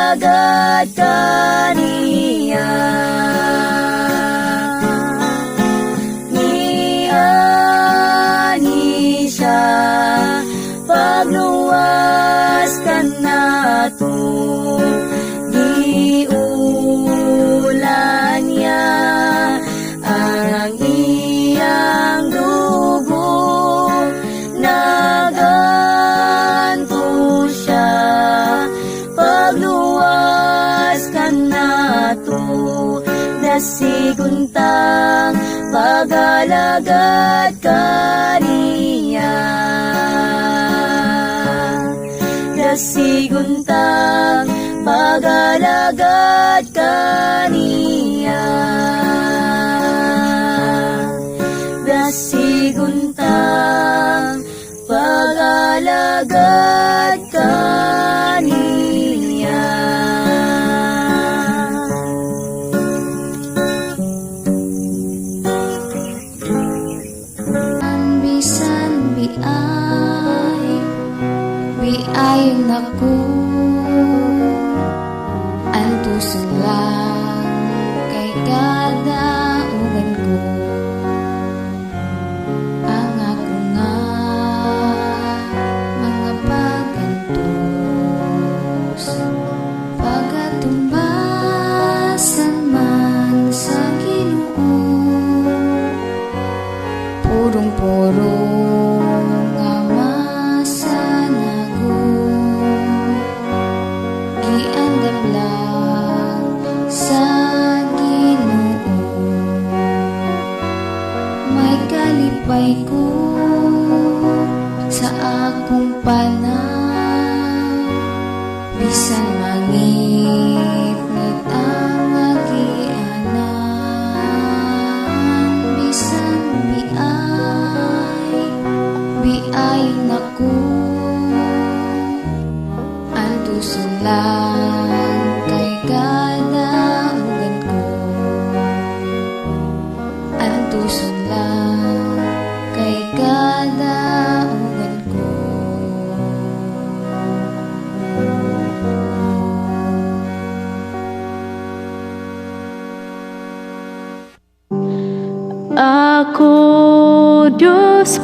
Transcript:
pagalagad kaniya. Ni siya pagluwas ka na to, di ulan niya ang iyang dugo, naganto siya pagluwas ka na to, dasiguntang pagalagad kaniya. Dasiguntang pagalagad kaniya. Dasiguntang pagalagad kaniya. Biay naku antusan lang kay kadaugan ko, ang ako nga mga pagantos, pagatumbasan man sa Ginoo, purong-purong nga masanago, giandam lang sa Ginoo. May kalipay ko sa akong panahon, bisan mangit-ngit ang agianan, bisan biay naku antusan lang kay kadaugan ko, antusan lang kay kadaugan ko. Ako, Diyos,